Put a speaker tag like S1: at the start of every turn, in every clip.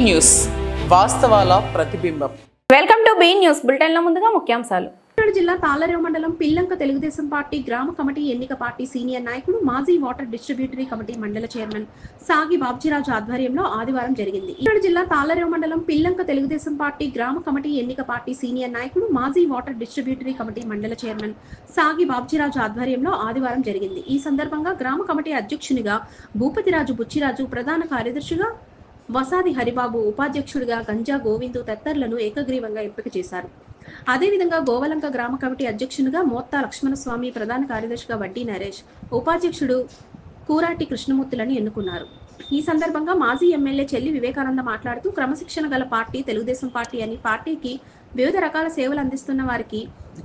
S1: News వాస్తవాల ప్రతిబింబం.
S2: Welcome to be news bulletin లో ముందుగా ముఖ్యాంశాలు.
S3: జిల్లా తాళ్లరేవు మండలం పిల్లంక తెలుగుదేశం పార్టీ గ్రామ కమిటీ ఎన్నిక పార్టీ సీనియర్ నాయకుడు మాజీ వాటర్ డిస్ట్రిబ్యూటరీ కమిటీ మండల చైర్మన్ సాగి బాబ్జీరాజు ఆధ్వర్యంలో ఆదివారం జరిగింది. జిల్లా తాళ్లరేవు మండలం పిల్లంక తెలుగుదేశం పార్టీ గ్రామ కమిటీ ఎన్నిక పార్టీ సీనియర్ నాయకుడు మాజీ వాటర్ డిస్ట్రిబ్యూటరీ కమిటీ మండల చైర్మన్ సాగి బాబ్జీరాజు ఆధ్వర్యంలో ఆదివారం జరిగింది. ఈ సందర్భంగా గ్రామ కమిటీ అధ్యక్షునిగా భూపతిరాజు బుచ్చిరాజు, ప్రధాన కార్యదర్శిగా వసాది హరిబాబు, ఉపాధ్యక్షుడిగా గంజా గోవిందు తదితరులను ఏకగ్రీవంగా ఎంపిక చేశారు. అదేవిధంగా గోవలంక గ్రామ కమిటీ అధ్యక్షునిగా మోత్తా లక్ష్మణస్వామి, ప్రధాన కార్యదర్శిగా వడ్డీ నరేష్, ఉపాధ్యక్షుడు కూరాటి కృష్ణమూర్తులను ఎన్నుకున్నారు. ఈ సందర్భంగా మాజీ ఎమ్మెల్యే చెల్లి వివేకానంద మాట్లాడుతూ, క్రమశిక్షణ గల పార్టీ తెలుగుదేశం పార్టీ అని, పార్టీకి వివిధ రకాల సేవలు అందిస్తున్న వారికి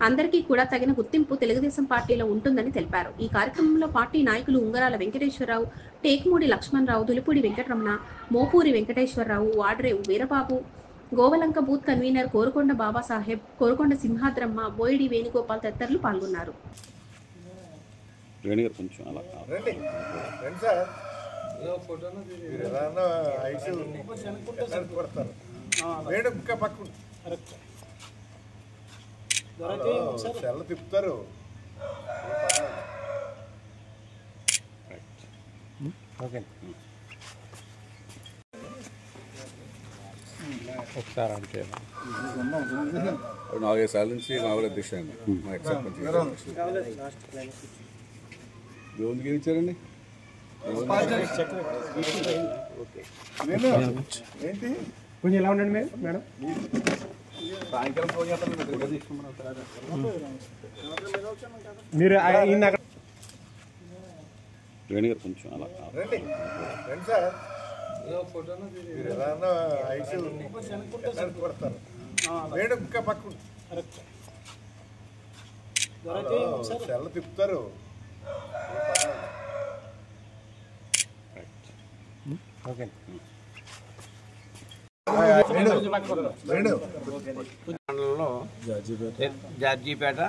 S3: అందరికీ కూడా తగిన గుర్తింపు తెలుగుదేశం పార్టీలో ఉంటుందని తెలిపారు. ఈ కార్యక్రమంలో పార్టీ నాయకులు ఉంగరాల వెంకటేశ్వరరావు, టేకుమూడి లక్ష్మణరావు, దులిపూడి వెంకటరమణ, మోపూరి వెంకటేశ్వరరావు, వాడ్రేవు వీరబాబు, గోవలంక బూత్ కన్వీనర్ కోరుకొండ బాబాసాహెబ్, కోరుకొండ సింహాద్రమ్మ, బోయిడి వేణుగోపాల్ తదితరులు పాల్గొన్నారు.
S4: ఒకసారి అంటే 4 సార్ల నుంచి మామూలు అధ్యక్ష అండి. మా ఎక్సర్పంచ్ దేవునికి ఏమి ఇచ్చారండి?
S5: కొంచెం ఎలా ఉండండి మేడం.
S4: సాయంకాలం ఫోన్ చేస్తాను.
S5: మీరు
S4: రేణి గారు కొంచెం అలా
S6: తిప్పుతారు.
S7: మండలంలో జార్జీపేట,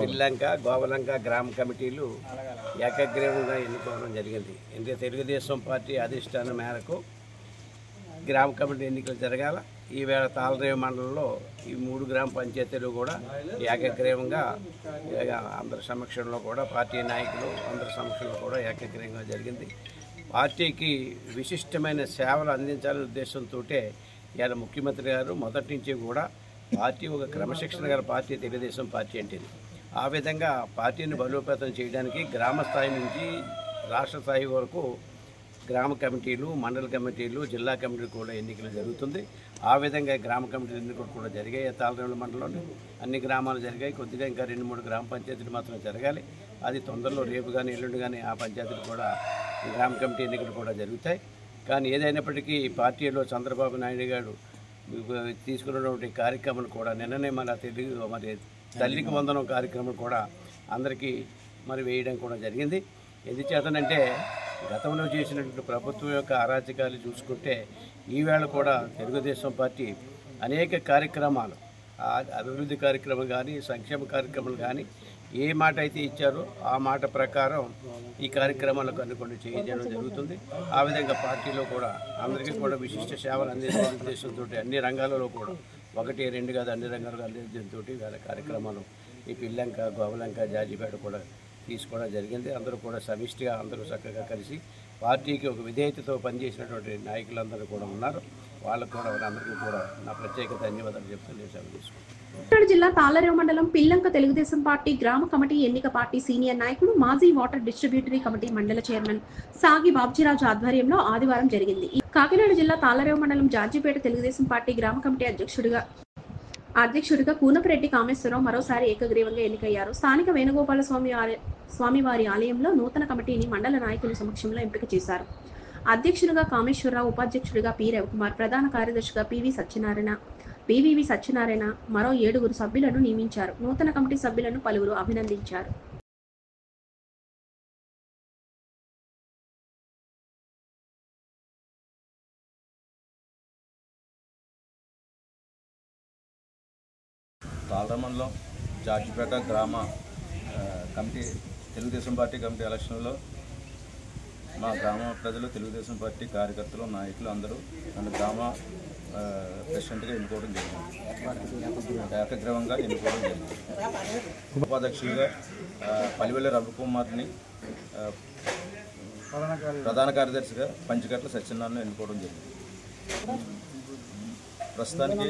S7: పిల్లంక, గోవలంక గ్రామ కమిటీలు ఏకగ్రీవంగా ఎన్నుకోవడం జరిగింది. అంటే తెలుగుదేశం పార్టీ అధిష్టానం మేరకు గ్రామ కమిటీ ఎన్నికలు జరగాల. ఈవేళ తాళ్లరేవు మండలంలో ఈ 3 గ్రామ పంచాయతీలు కూడా ఏకగ్రీవంగా అందరి సమక్షంలో కూడా పార్టీ నాయకులు అందరి సమక్షంలో కూడా ఏకగ్రీవంగా జరిగింది. పార్టీకి విశిష్టమైన సేవలు అందించాలనే ఉద్దేశంతో ఇవాళ ముఖ్యమంత్రి గారు మొదటి నుంచి కూడా పార్టీ ఒక క్రమశిక్షణ గల పార్టీ తెలుగుదేశం పార్టీ అంటే ఆ విధంగా పార్టీని బలోపేతం చేయడానికి గ్రామ స్థాయి నుంచి రాష్ట్ర స్థాయి వరకు గ్రామ కమిటీలు, మండల కమిటీలు, జిల్లా కమిటీలు కూడా ఎన్నికలు జరుగుతుంది. ఆ విధంగా గ్రామ కమిటీలు ఎన్నికలు కూడా జరిగాయి. తాళ్లరేవు మండలంలో అన్ని గ్రామాలు జరిగాయి. కొద్దిగా ఇంకా 2-3 గ్రామ పంచాయతీలు మాత్రం జరగాలి. అది తొందరలో రేపు కానీ ఎల్లుండి కానీ ఆ పంచాయతీలు కూడా గ్రామ కమిటీ ఎన్నికలు కూడా జరుగుతాయి. కానీ ఏదైనప్పటికీ పార్టీలో చంద్రబాబు నాయుడు గారు తీసుకున్నటువంటి కార్యక్రమాలు కూడా నిన్ననే మరి తల్లికి వందనం కార్యక్రమం కూడా అందరికీ మరి వేయడం కూడా జరిగింది. ఎందుచేతనంటే గతంలో చేసినటువంటి ప్రభుత్వం యొక్క అరాచకాలు చూసుకుంటే ఈవేళ కూడా తెలుగుదేశం పార్టీ అనేక కార్యక్రమాలు, అభివృద్ధి కార్యక్రమాలు కానీ, సంక్షేమ కార్యక్రమాలు కానీ ఏ మాట అయితే ఇచ్చారో ఆ మాట ప్రకారం ఈ కార్యక్రమాలకు కొన్ని చేయడం జరుగుతుంది. ఆ విధంగా పార్టీలో కూడా అందరికీ కూడా విశిష్ట సేవలు అందించే ఉద్దేశంతో అన్ని రంగాలలో కూడా 1-2 కాదు అన్ని రంగాలు అందించడంతో వేళ కార్యక్రమాలు ఈ పిల్లంక, గోవలంక, జార్జీపేట కూడా తీసుకోవడం జరిగింది. అందరూ కూడా సమిష్టిగా అందరూ చక్కగా కలిసి పార్టీకి ఒక విధేయతతో పనిచేసినటువంటి నాయకులందరూ కూడా ఉన్నారు. వాళ్ళకు కూడా అందరికీ కూడా నా ప్రత్యేక ధన్యవాదాలు చెప్తూ నేను సెలవు తీసుకుంటాను.
S3: జిల్లా తాళ్లరేవు మండలం పిల్లంక తెలుగుదేశం పార్టీ గ్రామ కమిటీ ఎన్నిక పార్టీ సీనియర్ నాయకుడు మాజీ వాటర్ డిస్ట్రిబ్యూటరీ కమిటీ మండల చైర్మన్ సాగి బాబ్జీరాజు ఆధ్వర్యంలో ఆదివారం జరిగింది. కాకినాడ జిల్లా తాళ్లరేవు మండలం జార్జీపేట తెలుగుదేశం పార్టీ గ్రామ కమిటీ అధ్యక్షుడిగా కూనపరెడ్డి కామేశ్వరరావు మరోసారి ఏకగ్రీవంగా ఎన్నికయ్యారు. స్థానిక వేణుగోపాల స్వామివారి ఆలయంలో నూతన కమిటీని మండల నాయకుల సమక్షంలో ఎంపిక చేశారు. అధ్యక్షుడిగా కామేశ్వరరావు, ఉపాధ్యక్షుడిగా పి రవికుమార్, ప్రధాన కార్యదర్శిగా పివివి సత్యనారాయణ మరో 7 సభ్యులను నియమించారు. నూతన కమిటీ సభ్యులను పలువురు అభినందించారు.
S8: తాళ్లరేవు మండలం జార్జీపేట గ్రామ కమిటీ తెలుగుదేశం పార్టీ కమిటీ ఎలక్షన్లో మా గ్రామ ప్రజలు, తెలుగుదేశం పార్టీ కార్యకర్తలు, నాయకులు అందరూ నన్ను గ్రామ ప్రెసిడెంట్గా ఎన్నుకోవడం జరిగింది. ఏకగ్రీవంగా ఎన్నుకోవడం జరిగింది. ఉపాధ్యక్షులుగా పల్లివెల్లి రవికుమార్ని, ప్రధాన కార్యదర్శిగా పంచకట్ల సత్యనారాయణ ఎన్నుకోవడం జరిగింది. ప్రస్తుతానికి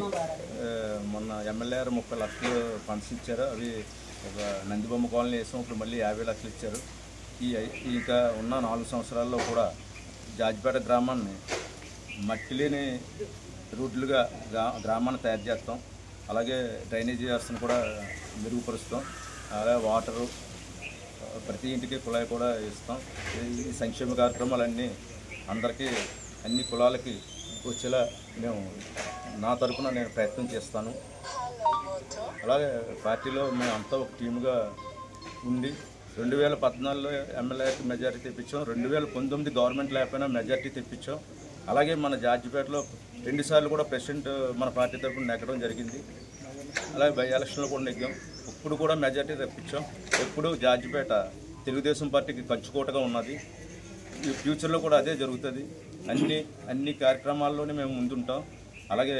S8: మొన్న ఎమ్మెల్యే 30 లక్షలు ఫండ్స్ ఇచ్చారు. అవి ఒక నందిబొమ్మ కాలనీ వేసాం. ఇప్పుడు మళ్ళీ 50 లక్షలు ఇచ్చారు. ఇంకా ఉన్న 4 సంవత్సరాల్లో కూడా జాజిపేట గ్రామాన్ని మట్టి లేని రోడ్లుగా గ్రామాన్ని తయారు చేస్తాం. అలాగే డ్రైనేజీ వ్యవస్థను కూడా మెరుగుపరుస్తాం. అలాగే వాటరు ప్రతి ఇంటికి కుళాయి కూడా ఇస్తాం. ఈ సంక్షేమ కార్యక్రమాలన్నీ అందరికీ, అన్ని కులాలకి వచ్చేలా నా తరఫున నేను ప్రయత్నం చేస్తాను. అలాగే పార్టీలో మేము అంతా ఒక టీముగా ఉండి 2014లో ఎమ్మెల్యేకి మెజారిటీ తెప్పించాం. 2019 గవర్నమెంట్ లేకపోయినా మెజారిటీ తెప్పించాం. అలాగే మన జార్జిపేటలో 2 సార్లు కూడా ప్రెసిడెంట్ మన పార్టీ తరఫున నెగ్గడం జరిగింది. అలాగే బై ఎలక్షన్లో కూడా నెగ్గాం. ఇప్పుడు కూడా మెజారిటీ తెప్పించాం. ఎప్పుడు జార్జిపేట తెలుగుదేశం పార్టీకి కంచుకోటగా ఉన్నది. ఈ ఫ్యూచర్లో కూడా అదే జరుగుతుంది. అన్ని కార్యక్రమాల్లోనే మేము ముందుంటాం. అలాగే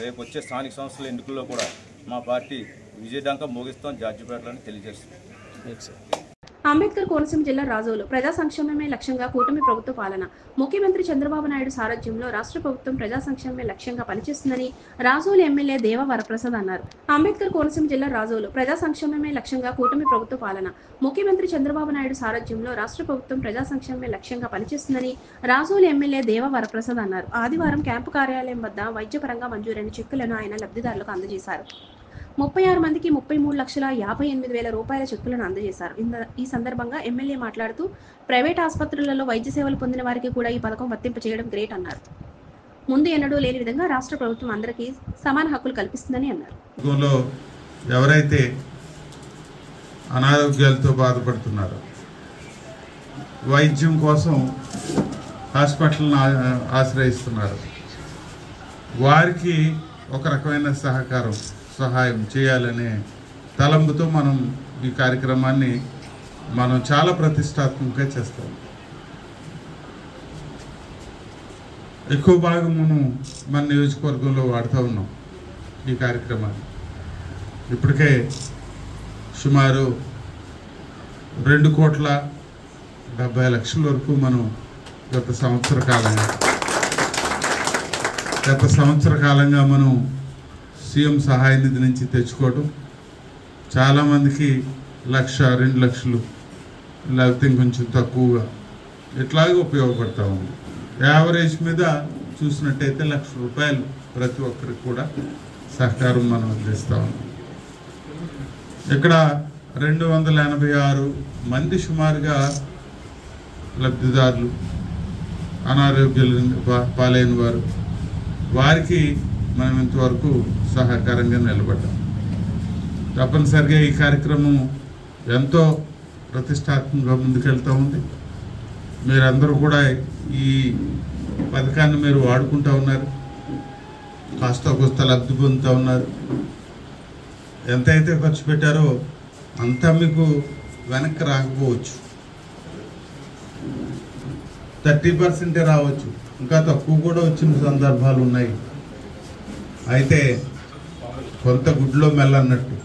S8: రేపు వచ్చే స్థానిక సంస్థల ఎన్నికల్లో కూడా మా పార్టీ విజయడంకా మోగిస్తాం జార్జిపేటలో తెలియజేస్తాం.
S3: అంబేద్కర్ కోనసీమ జిల్లా రాజోలు ప్రజా సంక్షేమమే లక్ష్యంగా కూటమి ప్రభుత్వ పాలన. ముఖ్యమంత్రి చంద్రబాబు నాయుడు సారథ్యంలో రాష్ట్ర ప్రభుత్వం ప్రజా సంక్షేమమే లక్ష్యంగా పనిచేస్తుందని రాజోలు ఎమ్మెల్యే దేవ వరప్రసాద్ అన్నారు. అంబేద్కర్ కోనసీమ జిల్లా రాజోలు ప్రజా సంక్షేమమే లక్ష్యంగా కూటమి ప్రభుత్వ పాలన. ముఖ్యమంత్రి చంద్రబాబు నాయుడు సారథ్యంలో రాష్ట్ర ప్రభుత్వం ప్రజా సంక్షేమమే లక్ష్యంగా పనిచేస్తుందని రాజోలు ఎమ్మెల్యే దేవ వరప్రసాద్ అన్నారు. ఆదివారం క్యాంపు కార్యాలయం వద్ద వైద్యపరంగా మంజూరైన చెక్కులను ఆయన లబ్ధిదారులకు అందజేశారు. 36 మందికి 33,58,000 రూపాయల చెక్కులను అందజేశారు. ఈ సందర్భంగా ఎమ్మెల్యే మాట్లాడుతూ ప్రైవేట్ ఆసుపత్రులలో వైద్య సేవలు పొందిన వారికి కూడా ఈ పథకం వర్తింపచేయడం గ్రేట్ అన్నారు. ముందు ఎన్నడూ లేని విధంగా రాష్ట్ర ప్రభుత్వం అందరికీ సమాన హక్కులు కల్పిస్తుందని అన్నారు.
S9: ఎవరైతే అనారోగ్యాలతో బాధపడుతున్నారో, వైద్యం కోసం హాస్పిటల్ని ఆశ్రయిస్తున్నారు, వారికి ఒక రకమైన సహాయం చేయాలనే తలంపుతో మనం ఈ కార్యక్రమాన్ని చాలా ప్రతిష్టాత్మకంగా చేస్తాం. ఎక్కువ భాగం మన నియోజకవర్గంలో వాడుతూ ఉన్నాం ఈ కార్యక్రమాన్ని. ఇప్పటికే సుమారు 2,70,00,000 వరకు మనం గత సంవత్సర కాలంగా మనం సీఎం సహాయ నిధి నుంచి తెచ్చుకోవడం, చాలామందికి 1,00,000, 2 లక్షలు, లేకపోతే కొంచెం తక్కువగా ఇట్లాగే ఉపయోగపడతా ఉంది. యావరేజ్ మీద చూసినట్టయితే 1,00,000 రూపాయలు ప్రతి ఒక్కరికి కూడా సహకారం మనం అందిస్తూ ఉన్నాం. ఇక్కడ 286 మంది సుమారుగా లబ్ధిదారులు, అనారోగ్యాలు పాలైన వారికి మనం ఇంతవరకు సహకారంగా నిలబడ్డాం. తప్పనిసరిగా ఈ కార్యక్రమం ఎంతో ప్రతిష్టాత్మకంగా ముందుకెళ్తూ ఉంది. మీరందరూ కూడా ఈ పథకాన్ని మీరు వాడుకుంటూ ఉన్నారు, కాస్త కోస్త లబ్ధి పొందుతూ ఉన్నారు. ఎంతైతే ఖర్చు పెట్టారో అంతా మీకు వెనక్కి రాకపోవచ్చు, 30% రావచ్చు, ఇంకా తక్కువ కూడా వచ్చిన సందర్భాలు ఉన్నాయి. అయితే కొంత గుడ్లో మెల్లన్నట్టు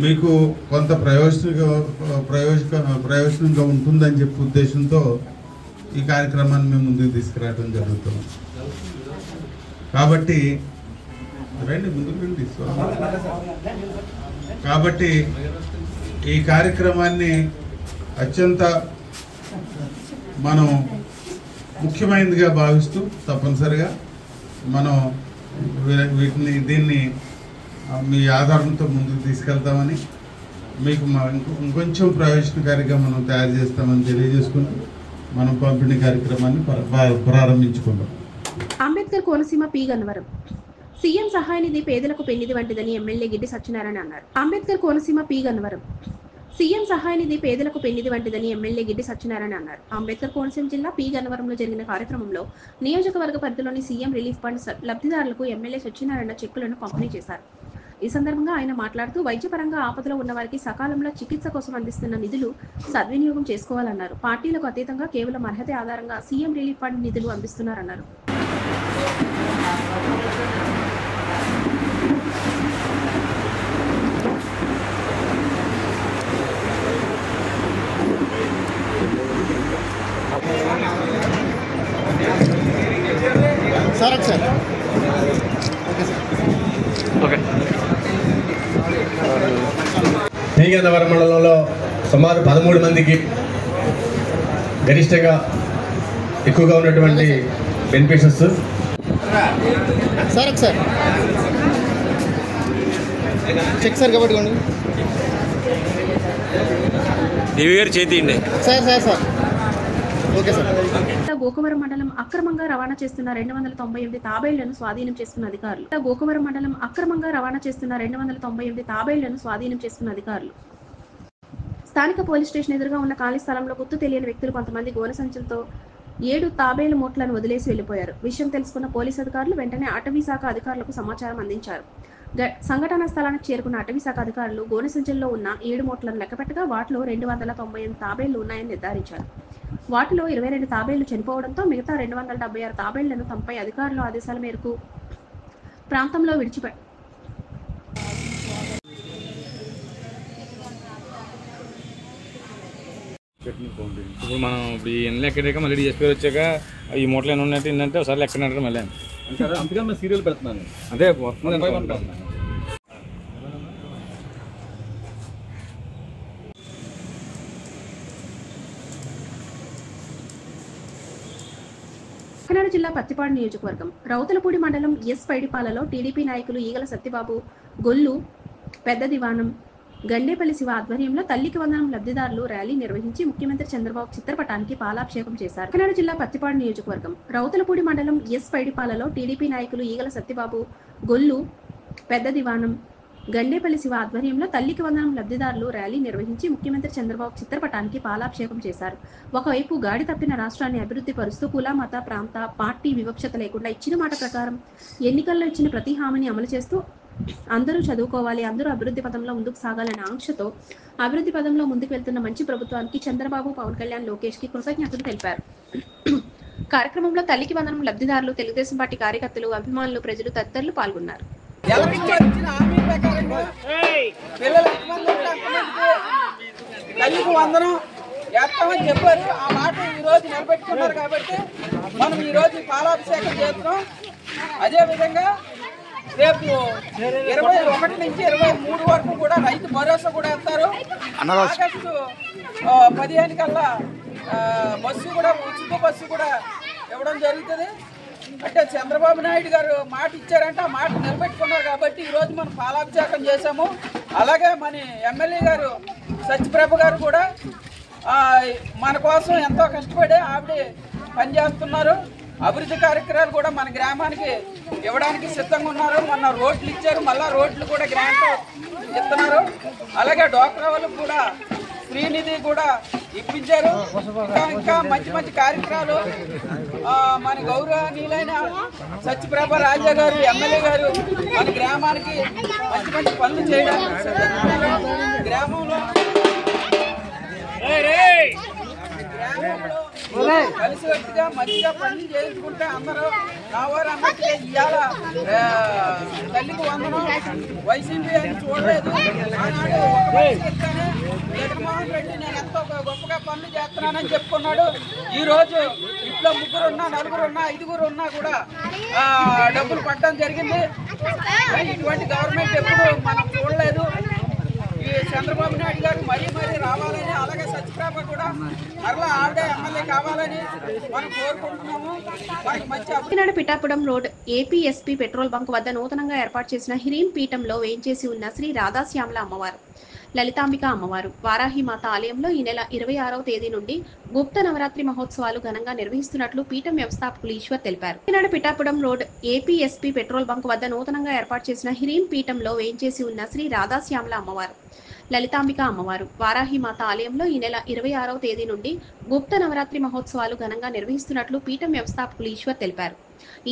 S9: మీకు కొంత ప్రయోజనంగా ఉంటుందని చెప్పే ఉద్దేశంతో ఈ కార్యక్రమాన్ని మేము ముందుకు తీసుకురావడం జరుగుతుంది. కాబట్టి కాబట్టి ఈ కార్యక్రమాన్ని అత్యంత మనం ముఖ్యమైనదిగా భావిస్తూ తప్పనిసరిగా మనం దీన్ని మీ ఆధారంతో ముందుకు తీసుకెళ్తామని, మీకు ఇంకొంచెం ప్రయోజనకారిగా మనం తయారు చేస్తామని తెలియజేసుకుంటూ మనం పంపిణీ కార్యక్రమాన్ని ప్రారంభించుకుందాం.
S3: అంబేద్కర్ కోనసీమ పి గన్నవరం. సీఎం సహాయ నిధి పేదలకు పెన్నిది వంటిదని ఎమ్మెల్యే గిడ్డి సత్యనారాయణ అన్నారు. అంబేద్కర్ కోనసీమ పి గన్నవరం. సీఎం సహాయ నిధి పేదలకు పెన్నిది వంటిదని ఎమ్మెల్యే గిడ్డి సత్యనారాయణ అన్నారు. అంబేద్కర్ కోనసీమ జిల్లా పి గన్నవరంలో జరిగిన కార్యక్రమంలో నియోజకవర్గ పరిధిలోని సీఎం రిలీఫ్ ఫండ్ లబ్ధిదారులకు ఎమ్మెల్యే సత్యనారాయణ చెక్కులను పంపిణీ చేశారు. ఈ సందర్భంగా ఆయన మాట్లాడుతూ వైద్యపరంగా ఆపదలో ఉన్న వారికి సకాలంలో చికిత్స కోసం అందిస్తున్న నిధులు సద్వినియోగం చేసుకోవాలన్నారు. పార్టీలకు అతీతంగా కేవలం అర్హత ఆధారంగా సీఎం రిలీఫ్ ఫండ్ నిధులు అందిస్తున్నారన్నారు.
S5: శ్రీగంధవరం మండలంలో సుమారు 13 మందికి గరిష్టంగా ఎక్కువగా ఉన్నటువంటి బెనిఫిషియర్స్
S10: సార్ చెక్ సార్ కాబట్టి
S7: దేవి గారు చేతి
S10: సార్ ఓకే సార్.
S3: గోకవరం మండలం అక్రమంగా రవాణా చేస్తున్న 298 తాబేళ్లను స్వాధీనం చేసుకున్న అధికారులు. గోకవరం మండలం అక్రమంగా రవాణా చేస్తున్న 298 తాబేళ్లను స్వాధీనం చేసుకున్న అధికారులు. స్థానిక పోలీస్ స్టేషన్ ఎదురుగా ఉన్న ఖాళీ స్థలంలో గుర్తు తెలియని వ్యక్తులు కొంతమంది గోనె సంచులతో 7 తాబేలు మూటలను వదిలేసి వెళ్లిపోయారు. విషయం తెలుసుకున్న పోలీసు అధికారులు వెంటనే అటవీ శాఖ అధికారులకు సమాచారం అందించారు. సంఘటనా స్థలానికి చేరుకున్న అటవీ శాఖ అధికారులు గోనె సంచుల్లో ఉన్న 7 మూటలను లెక్కపెట్టగా వాటిలో 298 తాబేళ్లు ఉన్నాయని నిర్ధారించారు. వాటిలో 22 తాబేళ్లు చనిపోవడంతో మిగతా 276 తాబేళ్లను తమపై అధికారుల ఆదేశాల మేరకు ప్రాంతంలో విడిచిపెట్టారు.
S11: ఇప్పుడు మనం ఈ ఎన్ని ఎక్కడాక మళ్ళీ డిఎస్పీ వచ్చాక ఈ మూటలు ఎన్ని ఉన్నట్టు ఏంటంటే ఒకసారి లెక్క అంటారు మళ్ళీ
S4: అందుకని మేము సీరియల్ పెడుతున్నాను.
S11: అదే వస్తుంది.
S3: కాకినాడ జిల్లా పత్తిపాడు నియోజకవర్గం రౌతులపూడి మండలం ఎస్ పైడిపాలలో టీడీపీ నాయకులు ఈగల సత్యబాబు, గొల్లు పెద్ద దివానం, గండేపల్లి శివ ఆధ్వర్యంలో తల్లికి వందనం లబ్ధిదారులు ర్యాలీ నిర్వహించి ముఖ్యమంత్రి చంద్రబాబు చిత్రపటానికి పాలాభిషేకం చేశారు. కాకినాడ జిల్లా పత్తిపాడు నియోజకవర్గం రౌతులపూడి మండలం ఎస్ పైడిపాలలో టీడీపీ నాయకులు ఈగల సత్యబాబు, గొల్లు పెద్ద దివానం, గండేపల్లి శివ ఆధ్వర్యంలో తల్లికి వందనం లబ్ధిదారులు ర్యాలీ నిర్వహించి ముఖ్యమంత్రి చంద్రబాబు చిత్రపటానికి పాలాభిషేకం చేశారు. ఒకవైపు గాడి తప్పిన రాష్ట్రాన్ని అభివృద్ధి పరుస్తూ కుల, మత, ప్రాంత, పార్టీ వివక్షత లేకుండా ఇచ్చిన మాట ప్రకారం ఎన్నికల్లో ఇచ్చిన ప్రతి హామీని అమలు చేస్తూ అందరూ చదువుకోవాలి, అందరూ అభివృద్ధి పదంలో ముందుకు సాగాలనే ఆంక్షతో అభివృద్ధి పదంలో ముందుకు వెళ్తున్న మంచి ప్రభుత్వానికి చంద్రబాబు, పవన్ కళ్యాణ్, లోకేష్ కి కృతజ్ఞతలు తెలిపారు. కార్యక్రమంలో తల్లికి వందనం లబ్ధిదారులు, తెలుగుదేశం పార్టీ కార్యకర్తలు, అభిమానులు, ప్రజలు తదితరులు పాల్గొన్నారు.
S1: తల్లికి వందనం వేస్తామని చెప్పారు. ఆ మాట ఈ రోజు నిలబెట్టుకున్నారు కాబట్టి మనం ఈ రోజు పాలాభిషేకం చేస్తున్నాం. అదేవిధంగా రేపు 21 నుంచి 23 వరకు కూడా రైతు భరోసా కూడా వేస్తారు. ఆగస్టు 15 కల్లా బస్సు కూడా ఉచిత బస్సు కూడా ఇవ్వడం జరుగుతుంది. అంటే చంద్రబాబు నాయుడు గారు మాట ఇచ్చారంటే ఆ మాట నిలబెట్టుకున్నారు కాబట్టి ఈరోజు మనం పాలాభిషేకం చేశాము. అలాగే మన ఎమ్మెల్యే గారు సత్యప్రభ గారు కూడా మన కోసం ఎంతో కష్టపడి ఆవిడ పనిచేస్తున్నారు. అభివృద్ధి కార్యక్రమాలు కూడా మన గ్రామానికి ఇవ్వడానికి సిద్ధంగా ఉన్నారు. మొన్న రోడ్లు ఇచ్చారు, మళ్ళా రోడ్లు కూడా గ్రాంట్ ఇస్తున్నారు. అలాగే డ్వాక్రా వాళ్ళకు కూడా శ్రీనిధి కూడా ఇప్పించారు. ఇంకా మంచి మంచి కార్యక్రమాలు మన గౌరవనీయులైన సత్యప్రభ రాజా గారు ఎమ్మెల్యే గారు మన గ్రామానికి మంచి మంచి పనులు చేయడానికి గ్రామంలో కలిసికట్టుగా మంచిగా పనులు చేయించుకుంటే అందరూ నావారు అన్నట్టుగా ఇవాళ తల్లికి వందనం వైసీపీ అని చూడలేదు. ఆనాడు ఒక మనిషి చెప్తానే జగన్మోహన్ రెడ్డి నేను ఎంతో గొప్పగా పనులు చేస్తున్నానని చెప్పుకున్నాడు. ఈ రోజు ఇంట్లో 3 ఉన్నా 4 ఉన్నా 5 ఉన్నా కూడా డబ్బులు పట్టడం జరిగింది. ఇటువంటి గవర్నమెంట్ ఎప్పుడు మనం చూడలేదు. ఈ చంద్రబాబు నాయుడు గారు మరీ రావాలని, అలాగే సత్యప్రభ కూడా మరలా ఆవిడే ఎమ్మెల్యే కావాలని మనం కోరుకుంటున్నాము.
S3: Kakinada Pithapuram road APSP petrol bunk వద్ద నూతనంగా ఏర్పాటు చేసిన హిరీం పీఠంలో వేయించేసి ఉన్న శ్రీ రాధాశ్యామల అమ్మవారు, లలితాంబిక అమ్మవారు, వారాహిమాత ఆలయంలో ఈ నెల 26వ తేదీ నుండి గుప్త నవరాత్రి మహోత్సవాలు ఘనంగా నిర్వహిస్తున్నట్లు పీఠం వ్యవస్థాపకులు ఈశ్వర్ తెలిపారు. Kakinada Pithapuram road APSP petrol bunk వద్ద నూతనంగా ఏర్పాటు చేసిన హిరీం పీఠంలో వేయించేసి ఉన్న శ్రీ రాధాశ్యామల అమ్మవారు, లలితాంబిక అమ్మవారు, వారాహిమాత ఆలయంలో ఈ నెల 26వ తేదీ నుండి గుప్త నవరాత్రి మహోత్సవాలు ఘనంగా నిర్వహిస్తున్నట్లు పీఠం వ్యవస్థాపకులు ఈశ్వర్ తెలిపారు.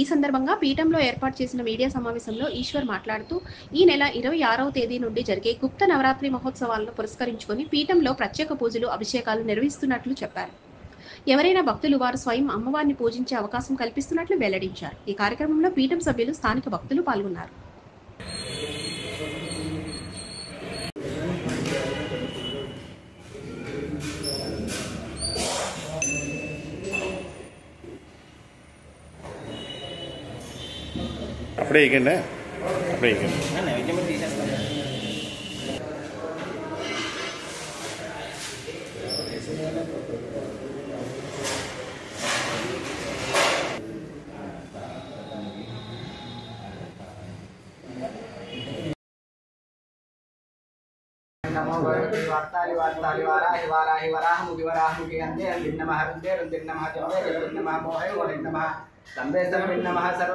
S3: ఈ సందర్భంగా పీఠంలో ఏర్పాటు చేసిన మీడియా సమావేశంలో ఈశ్వర్ మాట్లాడుతూ ఈ నెల 26వ తేదీ నుండి జరిగే గుప్త నవరాత్రి మహోత్సవాలను పురస్కరించుకొని పీఠంలో ప్రత్యేక పూజలు అభిషేకాలు నిర్వహిస్తున్నట్లు చెప్పారు. ఎవరైనా భక్తులు వారు స్వయం అమ్మవారిని పూజించే అవకాశం కల్పిస్తున్నట్లు వెల్లడించారు. ఈ కార్యక్రమంలో పీఠం సభ్యులు, స్థానిక భక్తులు పాల్గొన్నారు.
S12: అప్పుడే ఇకండి
S13: नमो वार्ताली वार्ताली वाराहि वाराहि वराहमुखि वराहमुखि अंदे नमः रुंदे नमः जम्बे नमः मोहे मोहे नमः लंबे सर्वे नमः सर्व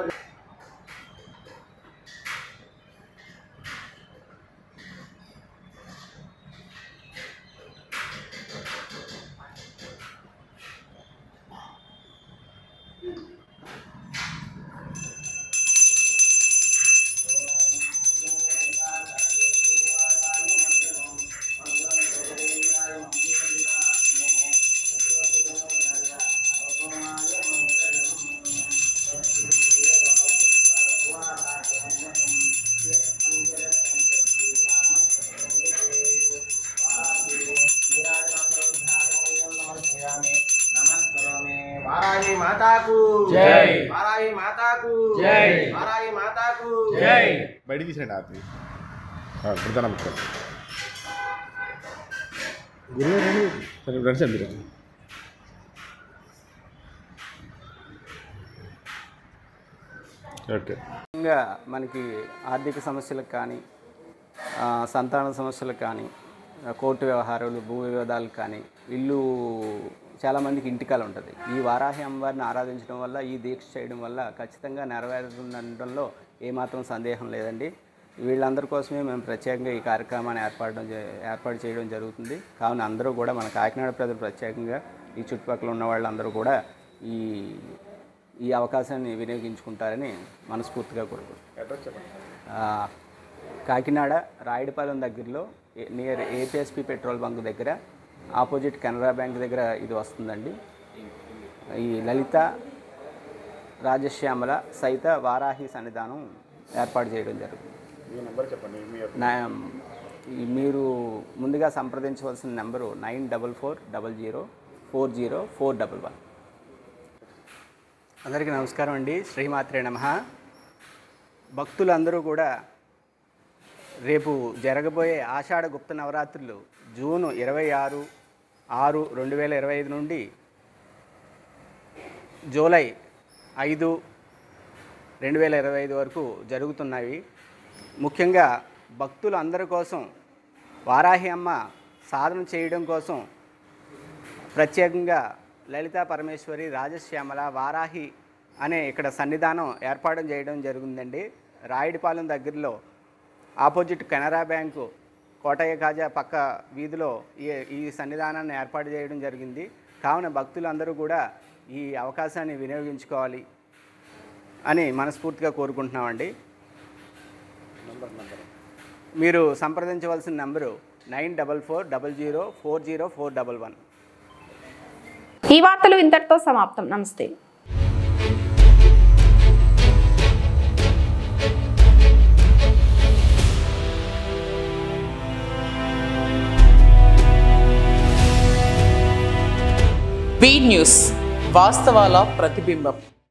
S13: वाराही माता को जय, वाराही माता को जय, वाराही माता को जय।
S12: బయట తీసిరండి ఆపి ప్రధాన గురువు రండి సార్ మీరు. ఓకే.
S7: మనకి ఆర్థిక సమస్యలకు కానీ, సంతాన సమస్యలకు కానీ, కోర్టు వ్యవహారాలు, భూ వివాదాలకు కానీ, ఇల్లు చాలామందికి ఇంటికాలు ఉంటుంది. ఈ వారాహి అమ్మవారిని ఆరాధించడం వల్ల, ఈ దీక్ష చేయడం వల్ల ఖచ్చితంగా నెరవేరుతుండడంలో ఏమాత్రం సందేహం లేదండి. వీళ్ళందరి కోసమే మేము ప్రత్యేకంగా ఈ కార్యక్రమాన్ని ఏర్పాటు చేయడం జరుగుతుంది. కావున అందరూ కూడా, మన కాకినాడ ప్రజలు ప్రత్యేకంగా, ఈ చుట్టుపక్కల ఉన్న వాళ్ళందరూ కూడా ఈ అవకాశాన్ని వినియోగించుకుంటారని మనస్ఫూర్తిగా కోరుకుంటున్నాను. కాకినాడ రాయుడుపాలెం దగ్గరలో నియర్ ఏపీఎస్పీ పెట్రోల్ బంక్ దగ్గర, ఆపోజిట్ కెనరా బ్యాంక్ దగ్గర ఇది వస్తుందండి. ఈ లలిత రాజశ్యామల సహిత వారాహి సన్నిధానం ఏర్పాటు చేయడం జరుగుతుంది. మీరు ముందుగా సంప్రదించవలసిన నెంబరు 9440040411. అందరికీ నమస్కారం అండి. శ్రీమాత్రే నమః. భక్తులందరూ కూడా రేపు జరగబోయే ఆషాఢ గుప్త నవరాత్రులు జూన్ 26/6/2025 నుండి జూలై 5/2025 వరకు జరుగుతున్నాయి. ముఖ్యంగా భక్తులు అందరి కోసం వారాహి అమ్మ సాధన చేయడం కోసం ప్రత్యేకంగా లలితా పరమేశ్వరి రాజశ్యామల వారాహి అనే ఇక్కడ సన్నిధానం ఏర్పాటు చేయడం జరిగిందండి. రాయుడిపాలెం దగ్గరలో ఆపోజిట్ కెనరా బ్యాంకు కోటయ్య కాజా పక్క వీధిలో ఈ సన్నిధానాన్ని ఏర్పాటు చేయడం జరిగింది. కావున భక్తులందరూ కూడా ఈ అవకాశాన్ని వినియోగించుకోవాలి అని మనస్ఫూర్తిగా కోరుకుంటున్నామండి. మీరు సంప్రదించవలసిన నెంబరు 9440040411.
S2: ఈ వార్తలు ఇంతటితో సమాప్తం. నమస్తే.
S1: బీ న్యూస్, వాస్తవాల ప్రతిబింబం.